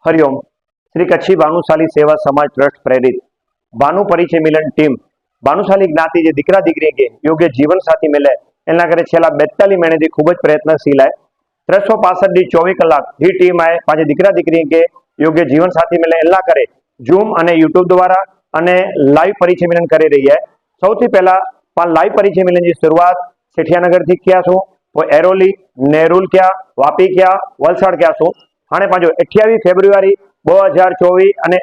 हरिओम। श्री कच्छी भानुशाली सेवा समाज ट्रस्ट प्रेरित भानु परिचय मिलन टीम भानुशाली ज्ञाति जे दीकरा दीकरी के योग्य जीवन साथी मिले एना करे छेल्ला 42 महीने खूब ज प्रयत्नशील है। 365 दी 24 कलाक ही टीम है पांच दीकरा दीकरी के योग्य जीवन साथी मिले एना करे जूम और यूट्यूब द्वारा अने लाइव परिचय मिलन करी रही है। सौथी पहला लाइव परिचय मिलन की शुरुआत सेठियानगर थी किया छो, वो एरोली नेरुल क्या वापी क्या वलसाड क्या छो। हाँ पांचो 28 फेब्रुआरी 2024 अने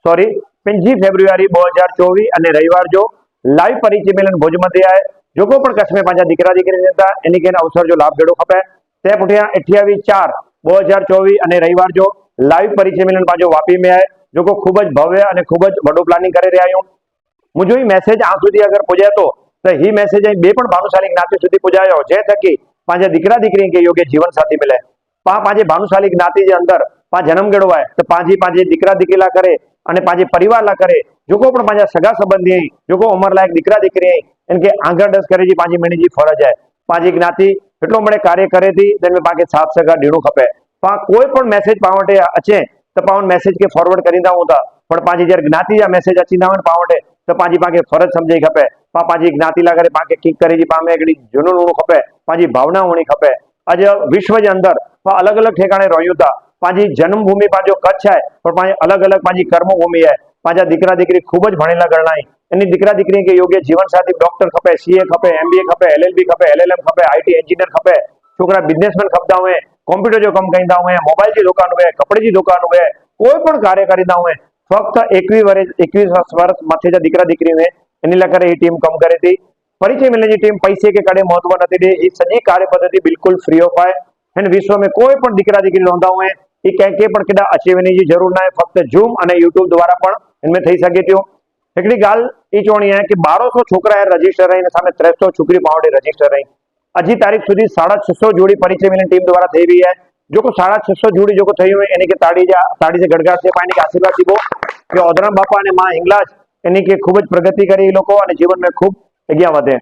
सॉरी 5 फेब्रुआरी 2024 अने रविवार जो लाइव परिचय मिलन भुज मध्य है। जो को पण कच्छ में पांचा दीकरा दीकरी रहता एनी के अवसर जो लाभ भेड़ो खपे ते पुठिया 28/4/2024 अने रविवार जो लाइव परिचय मिलन पांचो वापी में है। जो को खूब ज भव्य अने खूब ज वडो प्लानिंग करे रह्या हूं। मुझो ही मैसेज आ सुधी अगर पुजाय तो ही मैसेज अहीं बे पण भानुशाली ज्ञाति सुधी पुजायो जे थकी पांचे दीकरा दीकरी के योग्य जीवन साथी मिले। पांचे भानुशाली ज्ञाति जे अंदर जन्म गेड़ो है तो पांचे दीकरा दीकरी ला करे अने पांचे परिवार ला करे। जो को पण पांचा सगा संबंधी है जो को उमर लायक दीकरा दीकरी है इनके आंगण डस करे जी पांची महीने जी फरज है। पांची ज्ञाति एटलो मणे कार्य करे थी तेने पाके साथ सगा डीणो खपे। कोई पण मैसेज पावटे अचे तो पावन मैसेज के फॉरवर्ड करींदा होता पण पांची जर ज्ञाति जा मैसेज अचींदा होन पावटे तो पांची पाके फरज समझी खपे। पांची ज्ञाति ला करे पाके किक करे जी पामे एकड़ी जुनून होणो खपे, पांची भावना होणी खपे। आज विश्व जे अंदर अलग अलग ठेकाणे रह्यो था। पांची जन्मभूमि पांचो कच्छ है पर पांची अलग अलग पांची कर्मभूमि है। पांचा दीकरा दीकरी खूब ज भणेला गणाय एनी दीकरा दीकरी के योग्य जीवन साथी डॉक्टर खपे, सीए खपे, एमबीए खपे, एलएलबी खपे, एलएलएम खपे, आईटी इंजीनियर खपे। छोकरा बिजनेसमेन खपता हुए, कॉम्प्यूटर जो कम करींदा हुए, मोबाइल की दुकान हुए, कपड़े की दुकान हुए, कोई पण कार्य करींदा हुए फक्त 21 वर्ष माथे जा दीकरा दीकरी हुए एनी ला करे टीम कम करे थी। परिचय मिलने की टीम पैसे के कड़े महत्व नहीं दे। ये सजी कार्य पद्धति बिल्कुल फ्री ऑफ है। इन विश्व में कोई पण दीकरा दीकरी रहता हुए ये कंहिंखे पण केॾा अचेवनी की जरूर ना है। फक्त जूम और यूट्यूब द्वारा पण इनमें थी सके थो। हिकिड़ी ॻाल्हि चवणी है कि 1200 छोकरा रजिस्टर रही सामने 300 छोकरी पावड़े रजिस्टर रही। अजी तारीख सुधी 650 जोड़ी परिचय मिलन टीम द्वारा थी हुई है। जो को 650 जोड़ी जो थी हुई एनी के ताड़ी से गड़गड़ से पानी के आशीर्वाद दीबो कि ओधराम बापा ने मां हिंगलाज एनी के खूब प्रगति करी लोग और जीवन में खूब अग्या वधे।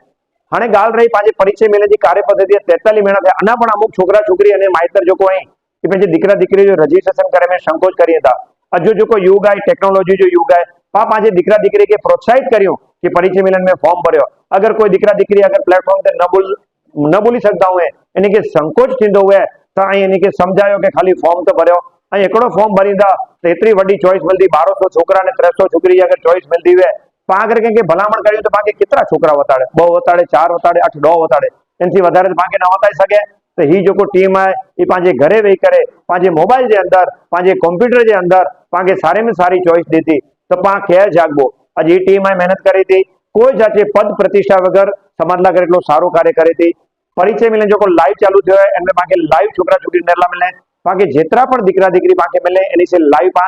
हाँ गाल रही पांच परिचय मिलन की कार्य पद्धति 43 महीना थे। अना पण अमुक छोकरा छोकरी अने माइतर जो को कि दीकरा दीकरी जो रजिस्ट्रेशन करे में संकोच करिए था। अजो जो को युग है टेक्नोलॉजी जो युग है पांचे दीकरा दीकरी के प्रोत्साहित करियो कि परिचय मिलन में फॉर्म भरियो। अगर कोई दीकरा दीकरी अगर प्लेटफॉर्म से न बोली सकता हुए इन्हीं के संकोच थींदो हुए तो इन्हीं के समझायो कि खाली फॉर्म तो भरियो एकड़ो फॉर्म भरींदा तो एतरी वड्डी चॉइस मिलती। 1200 छोकरा ने 300 छोकरी अगर चॉइस मिलती हुए अगर कंहिंखे भलामण करियो तो पाके कितना छोकरा वताड़े 2 वताड़े 4 वताड़े 8 9 वताड़े इनसे वधारे तो पाके न वताई सके। तो ही जो को टीम है ये पांचे घरे वेही करे पांचे मोबाइल के अंदर पांचे कंप्यूटर के अंदर पाके सारे में सारी चॉइस देती तो पा खे जागबो। आज ये टीम है मेहनत करी थी कोई जाते पद प्रतिष्ठा वगर समाज ला करे सारो कार्य करे थी। परिचय मिले जो को लाइव चालू थयो है इनमें पाके लाइव छोकरा छोकरी नेरला मिले पाके जेतरा पण दीकरा दीकरी पाके मिले एनी से लाइव पा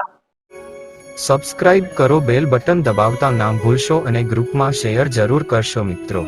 सब्सक्राइब करो, बेल बटन दबावता ना भूलशो अने ग्रुप में शेयर जरूर करशो मित्रों।